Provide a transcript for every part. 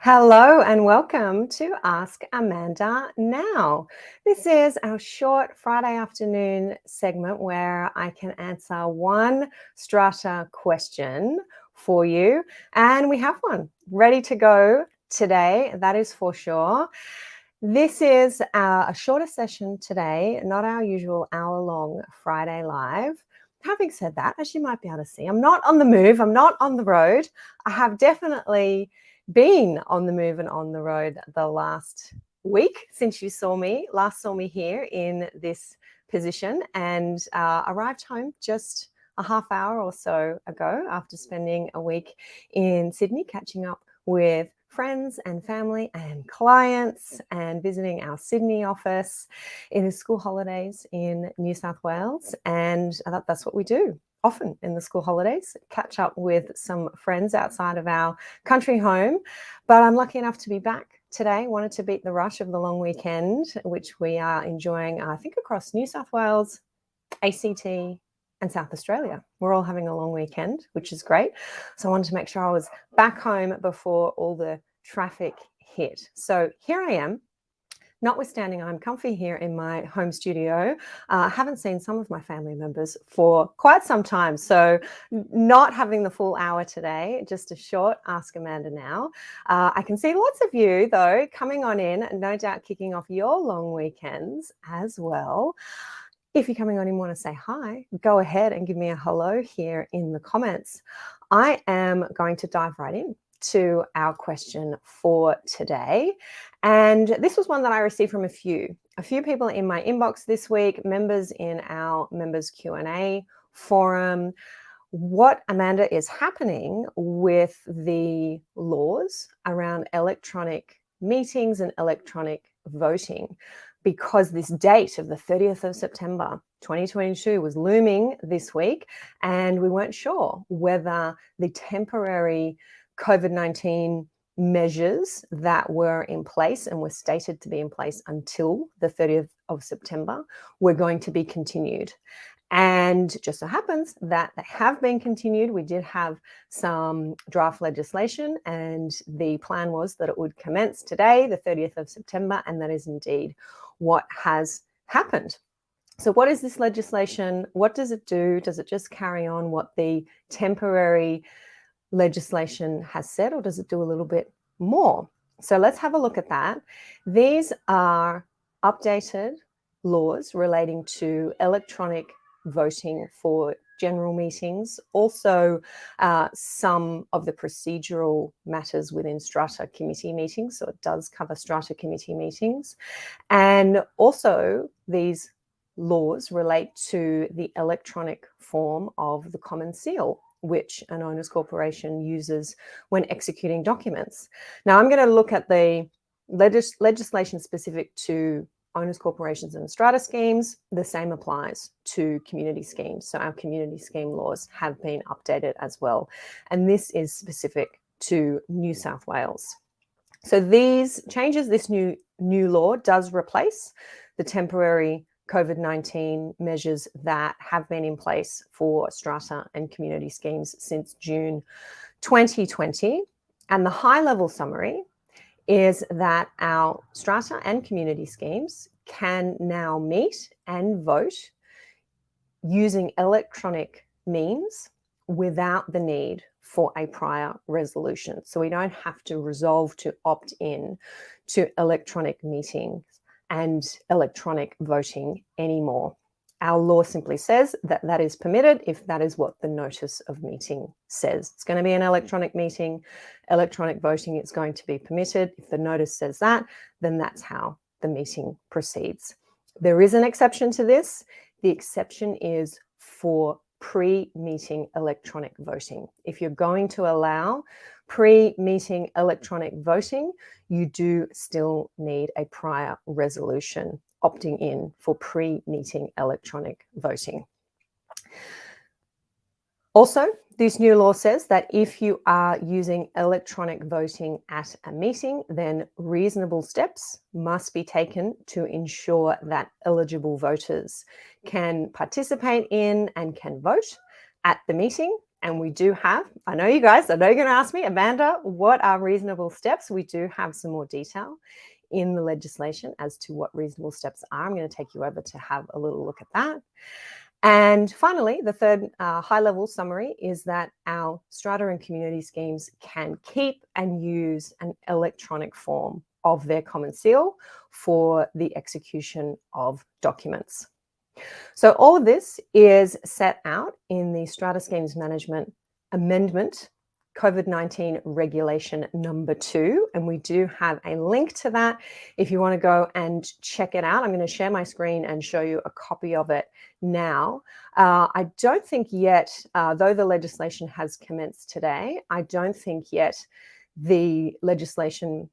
Hello and welcome to Ask Amanda Now. This is our short Friday afternoon segment where I can answer one Strata question for you. And we have one ready to go today, that is for sure. This is a shorter session today, not our usual hour-long Friday live. Having said that, as you might be able to see, I'm not on the move, I'm not on the road. I have definitely been on the move and on the road the last week since you last saw me here in this position, and arrived home just a half hour or so ago after spending a week in Sydney catching up with friends and family and clients and visiting our Sydney office in the school holidays in New South Wales. And that's what we do often in the school holidays, catch up with some friends outside of our country home. But I'm lucky enough to be back today. Wanted to beat the rush of the long weekend, which we are enjoying, I think, across New South Wales, ACT, and South Australia. We're all having a long weekend, which is great. So I wanted to make sure I was back home before all the traffic hit. So here I am. Notwithstanding, I'm comfy here in my home studio. I haven't seen some of my family members for quite some time. So not having the full hour today, just a short Ask Amanda Now. I can see lots of you, though, coming on in, no doubt kicking off your long weekends as well. If you're coming on and want to say hi, go ahead and give me a hello here in the comments. I am going to dive right in to our question for today. And this was one that I received from a few people in my inbox this week, members in our members Q&A forum. What, Amanda, is happening with the laws around electronic meetings and electronic voting? Because this date of the 30th of September 2022 was looming this week, and we weren't sure whether the temporary COVID-19 measures that were in place and were stated to be in place until the 30th of September were going to be continued. And just so happens that they have been continued. We did have some draft legislation, and the plan was that it would commence today, the 30th of September, and that is indeed what has happened. So what is this legislation? What does it do? Does it just carry on what the temporary legislation has said, or does it do a little bit more? So let's have a look at that. These are updated laws relating to electronic voting for general meetings, also some of the procedural matters within Strata committee meetings. So it does cover Strata committee meetings. And also these laws relate to the electronic form of the common seal, which an owners corporation uses when executing documents. Now, I'm going to look at the legislation specific to owners corporations and strata schemes. The same applies to community schemes. So our community scheme laws have been updated as well. And this is specific to New South Wales. So these changes, this new law does replace the temporary COVID-19 measures that have been in place for strata and community schemes since June 2020. And the high-level summary is that our strata and community schemes can now meet and vote using electronic means without the need for a prior resolution. So we don't have to resolve to opt in to electronic meetings and electronic voting anymore. Our law simply says that that is permitted if that is what the notice of meeting says. It's going to be an electronic meeting, electronic voting, it's going to be permitted. If the notice says that, then that's how the meeting proceeds. There is an exception to this. The exception is for pre-meeting electronic voting. If you're going to allow pre-meeting electronic voting, you do still need a prior resolution opting in for pre-meeting electronic voting. Also, this new law says that if you are using electronic voting at a meeting, then reasonable steps must be taken to ensure that eligible voters can participate in and can vote at the meeting, And we do have, I know you guys, I know you're going to ask me, Amanda, what are reasonable steps? We do have some more detail in the legislation as to what reasonable steps are. I'm going to take you over to have a little look at that. And finally, the third high-level summary is that our strata and community schemes can keep and use an electronic form of their common seal for the execution of documents. So all of this is set out in the Strata Schemes Management Amendment COVID-19 Regulation number 2, and we do have a link to that if you want to go and check it out. I'm going to share my screen and show you a copy of it now. I don't think yet, though the legislation has commenced today, I don't think yet the legislation.nsw.gov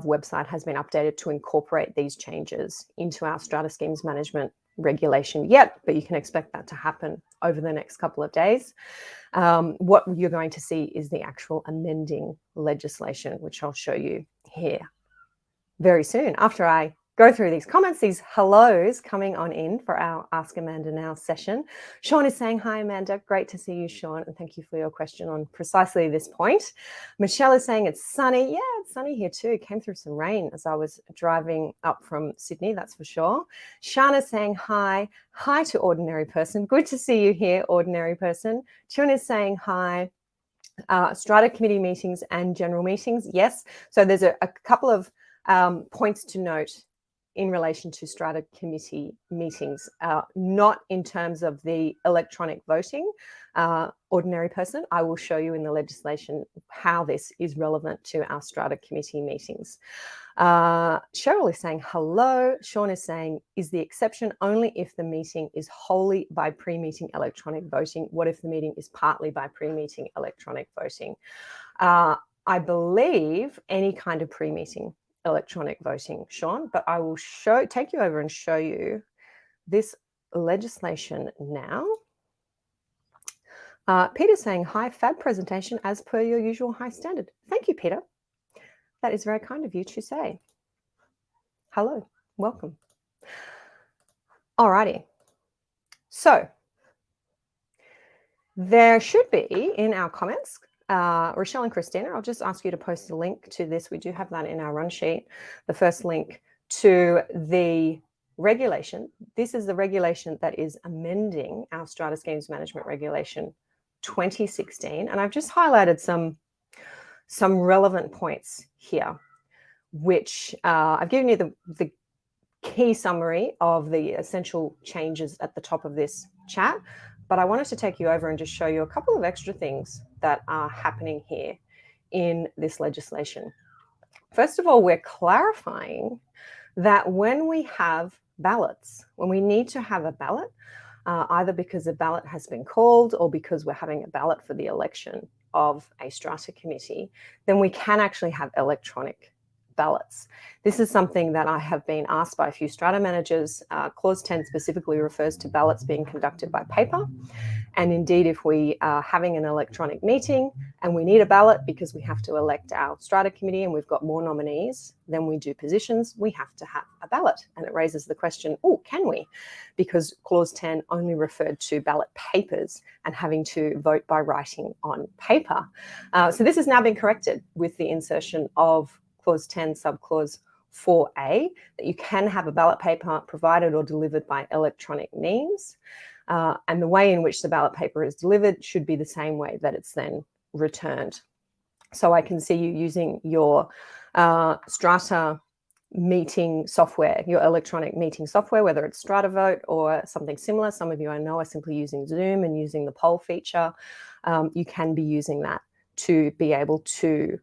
website has been updated to incorporate these changes into our Strata Schemes Management Regulation yet, but you can expect that to happen over the next couple of days. What you're going to see is the actual amending legislation, which I'll show you here very soon after I go through these comments, these hellos coming on in for our Ask Amanda Now session. Sean is saying, hi, Amanda. Great to see you, Sean. And thank you for your question on precisely this point. Michelle is saying it's sunny. Yeah, it's sunny here too. Came through some rain as I was driving up from Sydney, that's for sure. Shana is saying hi. Hi to Ordinary Person. Good to see you here, Ordinary Person. Chun is saying hi. Strata committee meetings and general meetings. Yes. So there's a couple of points to note in relation to Strata committee meetings, not in terms of the electronic voting. Ordinary Person, I will show you in the legislation how this is relevant to our Strata committee meetings. Cheryl is saying hello. Sean is saying, is the exception only if the meeting is wholly by pre-meeting electronic voting? What if the meeting is partly by pre-meeting electronic voting? I believe any kind of pre-meeting electronic voting, Sean, but I will take you over and show you this legislation now. Peter's saying, hi, fab presentation as per your usual high standard. Thank you, Peter. That is very kind of you to say. Hello, welcome. Alrighty. So there should be in our comments, Rochelle and Christina, I'll just ask you to post a link to this. We do have that in our run sheet. The first link to the regulation. This is the regulation that is amending our Strata Schemes Management Regulation 2016. And I've just highlighted some relevant points here, which I've given you the key summary of the essential changes at the top of this chat. But I wanted to take you over and just show you a couple of extra things that are happening here in this legislation. First of all, we're clarifying that when we have ballots, when we need to have a ballot, either because a ballot has been called or because we're having a ballot for the election of a strata committee, then we can actually have electronic ballots. This is something that I have been asked by a few strata managers. Clause 10 specifically refers to ballots being conducted by paper. And indeed, if we are having an electronic meeting and we need a ballot because we have to elect our strata committee and we've got more nominees than we do positions, we have to have a ballot. And it raises the question, oh, can we? Because clause 10 only referred to ballot papers and having to vote by writing on paper. So this has now been corrected with the insertion of clause 10 subclause 4A, that you can have a ballot paper provided or delivered by electronic means. And the way in which the ballot paper is delivered should be the same way that it's then returned. So I can see you using your Strata meeting software, your electronic meeting software, whether it's Strata Vote or something similar. Some of you I know are simply using Zoom and using the poll feature. You can be using that to be able to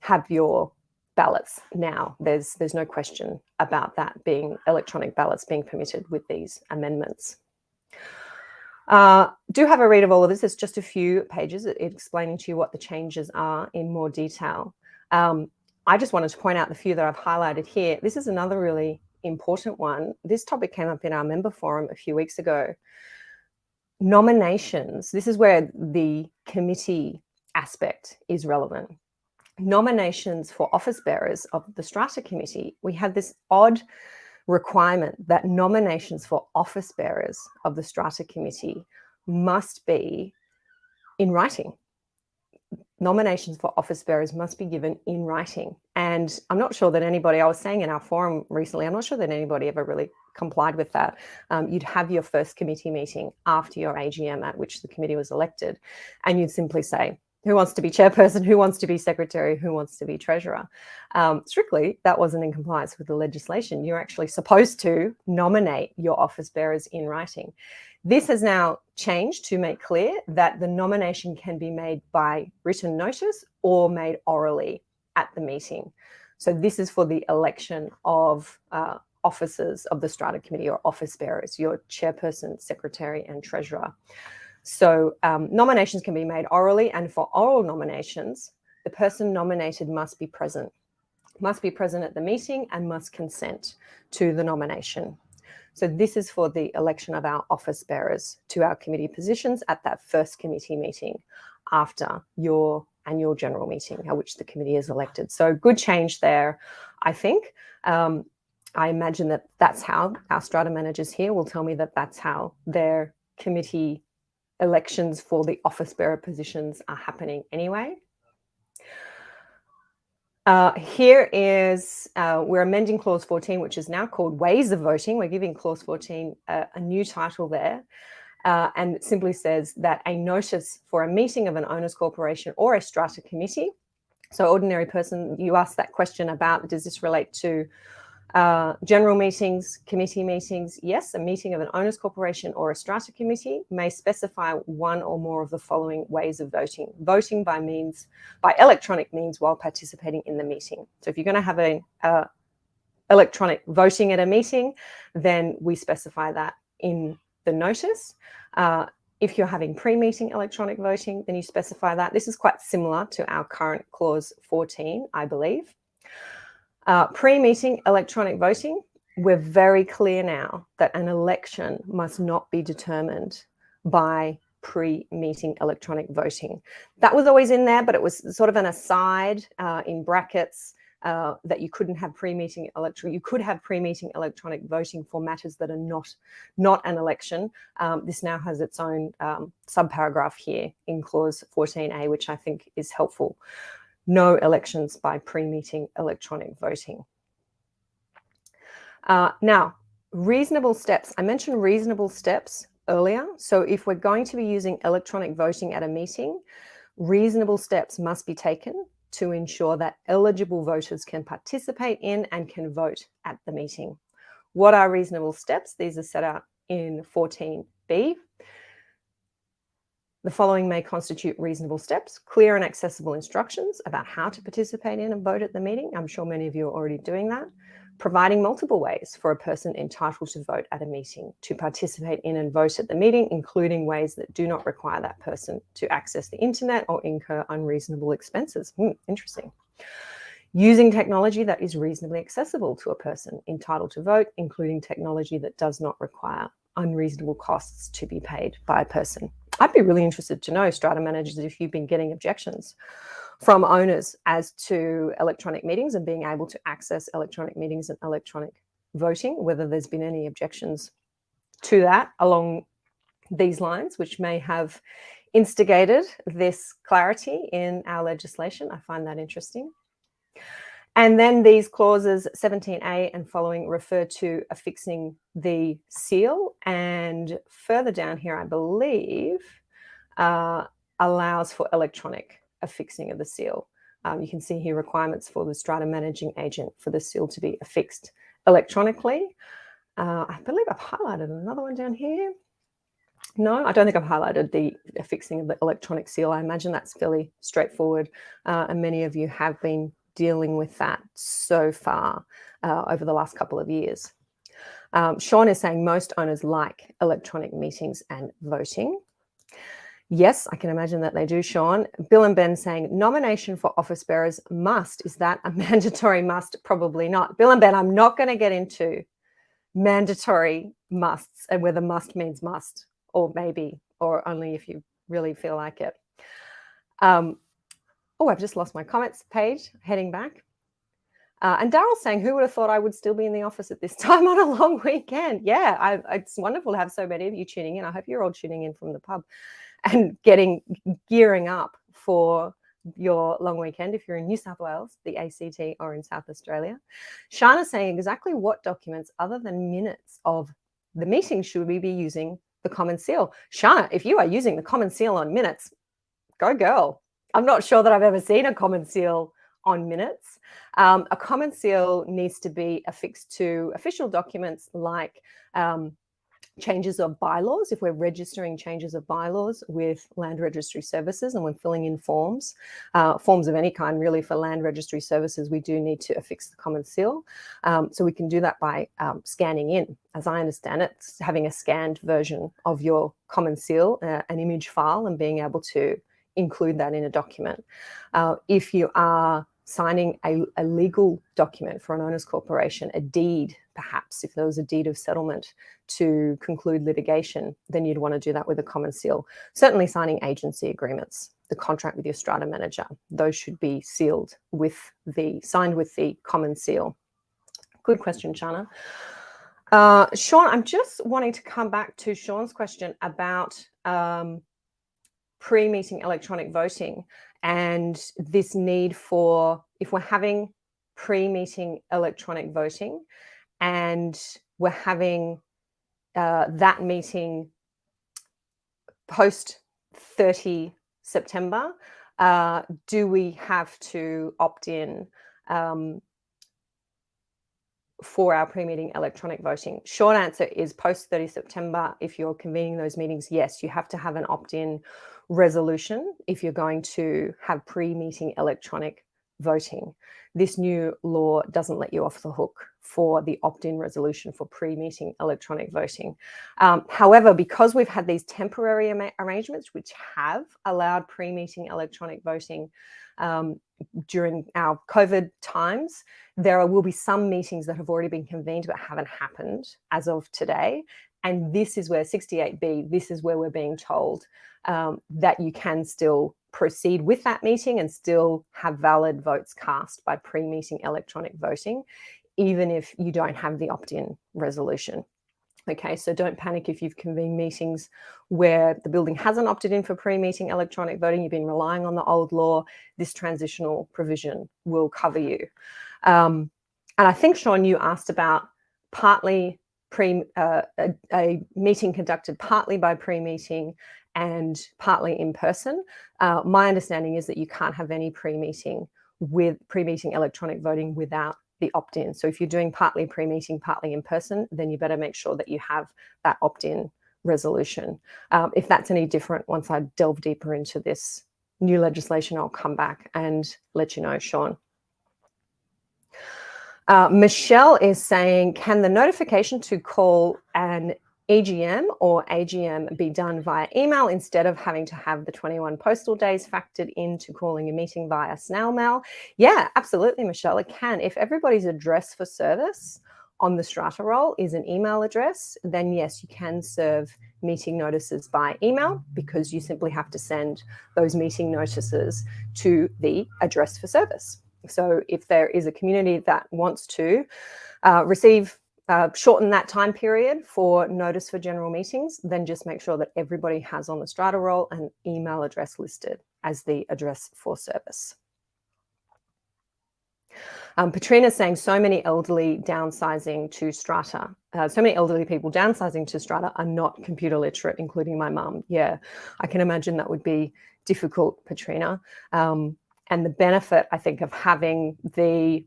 have your ballots now. There's no question about that being electronic ballots being permitted with these amendments. Do have a read of all of this. It's just a few pages explaining to you what the changes are in more detail. I just wanted to point out the few that I've highlighted here. This is another really important one. This topic came up in our member forum a few weeks ago. Nominations. This is where the committee aspect is relevant. Nominations for office bearers of the Strata Committee, we had this odd requirement that nominations for office bearers of the Strata Committee must be in writing. Nominations for office bearers must be given in writing. And I'm not sure that anybody, I was saying in our forum recently, I'm not sure that anybody ever really complied with that. You'd have your first committee meeting after your AGM at which the committee was elected, and you'd simply say, who wants to be chairperson, who wants to be secretary, who wants to be treasurer? Strictly, that wasn't in compliance with the legislation. You're actually supposed to nominate your office bearers in writing. This has now changed to make clear that the nomination can be made by written notice or made orally at the meeting. So this is for the election of officers of the Strata Committee or office bearers, your chairperson, secretary, and treasurer. So nominations can be made orally, and for oral nominations, the person nominated must be present at the meeting and must consent to the nomination. So this is for the election of our office bearers to our committee positions at that first committee meeting after your annual general meeting at which the committee is elected. So good change there, I think. I imagine that that's how our Strata managers here will tell me that that's how their committee elections for the office bearer positions are happening anyway. Here is, we're amending clause 14, which is now called ways of voting. We're giving clause 14 a new title there. And it simply says that a notice for a meeting of an owners corporation or a strata committee. So ordinary person, you asked that question about, does this relate to general meetings, committee meetings? Yes, a meeting of an owners corporation or a strata committee may specify one or more of the following ways of voting. Voting by electronic means while participating in the meeting. So if you're going to have an electronic voting at a meeting, then we specify that in the notice. If you're having pre-meeting electronic voting, then you specify that. This is quite similar to our current clause 14, I believe. Pre-meeting electronic voting, we're very clear now that an election must not be determined by pre-meeting electronic voting. That was always in there, but it was sort of an aside in brackets that you couldn't have pre-meeting electronic. You could have pre-meeting electronic voting for matters that are not an election. This now has its own subparagraph here in clause 14A, which I think is helpful. No elections by pre-meeting electronic voting. Now, reasonable steps. I mentioned reasonable steps earlier. So if we're going to be using electronic voting at a meeting, reasonable steps must be taken to ensure that eligible voters can participate in and can vote at the meeting. What are reasonable steps? These are set out in 14B. The following may constitute reasonable steps: clear and accessible instructions about how to participate in and vote at the meeting. I'm sure many of you are already doing that. Providing multiple ways for a person entitled to vote at a meeting to participate in and vote at the meeting, including ways that do not require that person to access the internet or incur unreasonable expenses. Interesting. Using technology that is reasonably accessible to a person entitled to vote, including technology that does not require unreasonable costs to be paid by a person. I'd be really interested to know, Strata managers, if you've been getting objections from owners as to electronic meetings and being able to access electronic meetings and electronic voting, whether there's been any objections to that along these lines, which may have instigated this clarity in our legislation. I find that interesting. And then these clauses 17A and following refer to affixing the seal, and further down here, I believe, allows for electronic affixing of the seal. You can see here requirements for the Strata managing agent for the seal to be affixed electronically. I believe I've highlighted another one down here. No, I don't think I've highlighted the affixing of the electronic seal. I imagine that's fairly straightforward, and many of you have been dealing with that so far over the last couple of years. Sean is saying most owners like electronic meetings and voting. Yes, I can imagine that they do, Sean. Bill and Ben saying nomination for office bearers must. Is that a mandatory must? Probably not. Bill and Ben, I'm not going to get into mandatory musts and whether must means must, or maybe, or only if you really feel like it. Oh, I've just lost my comments page, heading back. And Daryl's saying, who would have thought I would still be in the office at this time on a long weekend? Yeah, it's wonderful to have so many of you tuning in. I hope you're all tuning in from the pub and gearing up for your long weekend if you're in New South Wales, the ACT, or in South Australia. Shana's saying, exactly what documents other than minutes of the meeting should we be using the Common Seal? Shana, if you are using the Common Seal on minutes, go girl. I'm not sure that I've ever seen a Common Seal on minutes. A Common Seal needs to be affixed to official documents like changes of bylaws. If we're registering changes of bylaws with Land Registry Services and we're filling in forms of any kind really for Land Registry Services, we do need to affix the Common Seal. So we can do that by scanning in. As I understand it, having a scanned version of your Common Seal, an image file, and being able to include that in a document. If you are signing a legal document for an owner's corporation, a deed, perhaps, if there was a deed of settlement to conclude litigation, then you'd want to do that with a Common Seal. Certainly signing agency agreements, the contract with your strata manager, those should be signed with the Common Seal. Good question, Shana. Sean, I'm just wanting to come back to Sean's question about pre-meeting electronic voting and this need for, if we're having pre-meeting electronic voting and we're having that meeting post 30 September, do we have to opt in for our pre-meeting electronic voting? Short answer is post 30 September, if you're convening those meetings, yes, you have to have an opt-in resolution if you're going to have pre-meeting electronic voting. This new law doesn't let you off the hook for the opt-in resolution for pre-meeting electronic voting. However, because we've had these temporary arrangements which have allowed pre-meeting electronic voting during our COVID times, there will be some meetings that have already been convened but haven't happened as of today. And this is where 68B, this is where we're being told that you can still proceed with that meeting and still have valid votes cast by pre-meeting electronic voting, even if you don't have the opt-in resolution. Okay, so don't panic if you've convened meetings where the building hasn't opted in for pre-meeting electronic voting, you've been relying on the old law, this transitional provision will cover you. And I think, Sean, you asked about partly a meeting conducted partly by pre-meeting and partly in person. My understanding is that you can't have any pre-meeting electronic voting without the opt-in. So if you're doing partly pre-meeting, partly in person, then you better make sure that you have that opt-in resolution. If that's any different, once I delve deeper into this new legislation, I'll come back and let you know, Sean. Michelle is saying, can the notification to call an EGM or AGM be done via email instead of having to have the 21 postal days factored into calling a meeting via snail mail? Yeah, absolutely, Michelle, it can. If everybody's address for service on the Strata roll is an email address, then yes, you can serve meeting notices by email because you simply have to send those meeting notices to the address for service. So if there is a community that wants to shorten that time period for notice for general meetings, then just make sure that everybody has on the Strata roll an email address listed as the address for service. Patrina's saying so many elderly downsizing to Strata. So many elderly people downsizing to Strata are not computer literate, including my mum. Yeah, I can imagine that would be difficult, Patrina. And the benefit, I think, of having the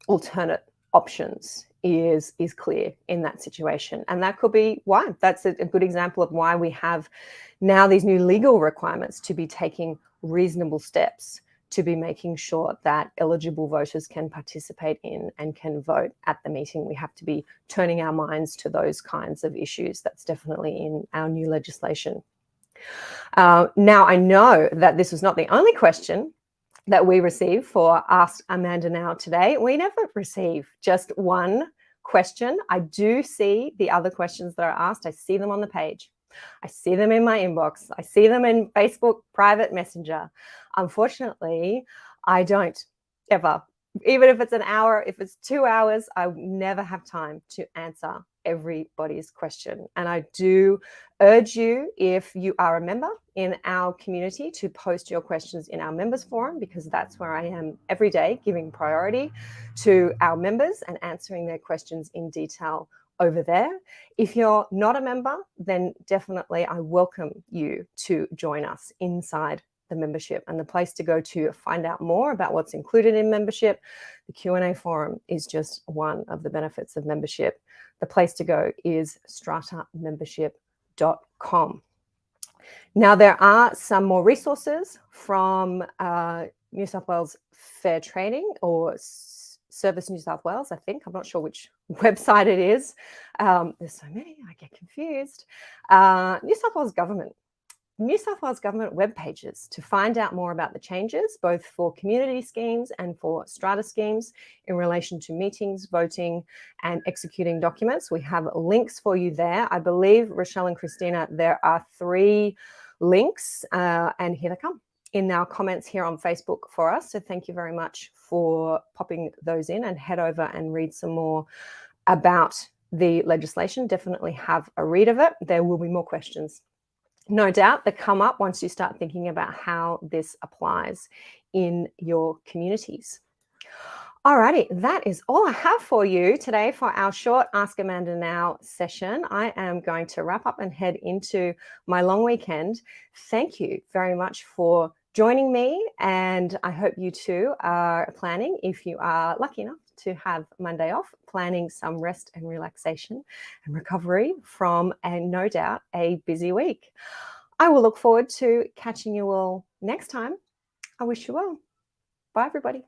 alternate options is clear in that situation. And that could be why. That's a good example of why we have now these new legal requirements to be taking reasonable steps to be making sure that eligible voters can participate in and can vote at the meeting. We have to be turning our minds to those kinds of issues. That's definitely in our new legislation. Now, I know that this was not the only question that we receive for Ask Amanda Now today. We never receive just one question. I do see the other questions that are asked. I see them on the page. I see them in my inbox. I see them in Facebook private messenger. Unfortunately, I don't ever Even if it's an hour, if it's 2 hours, I never have time to answer everybody's question. And I do urge you, if you are a member in our community, to post your questions in our members forum, because that's where I am every day, giving priority to our members and answering their questions in detail over there. If you're not a member, then definitely I welcome you to join us inside the membership. And the place to go to find out more about what's included in membership, the Q&A forum, is just one of the benefits of membership. The place to go is stratamembership.com. Now, there are some more resources from New South Wales Fair Trading, or Service New South Wales, I think. I'm not sure which website it is. There's so many, I get confused. New South Wales Government web pages to find out more about the changes, both for community schemes and for strata schemes in relation to meetings, voting, and executing documents. We have links for you there. I believe, Rochelle and Christina, there are 3 links, and here they come in our comments here on Facebook for us. So thank you very much for popping those in, and head over and read some more about the legislation. Definitely have a read of it. There will be more questions, no doubt, that come up once you start thinking about how this applies in your communities. Alrighty, that is all I have for you today for our short Ask Amanda Now session. I am going to wrap up and head into my long weekend. Thank you very much for joining me, and I hope you too are planning, if you are lucky enough to have Monday off, planning some rest and relaxation and recovery from, and no doubt, a busy week. I will look forward to catching you all next time. I wish you well. Bye, everybody.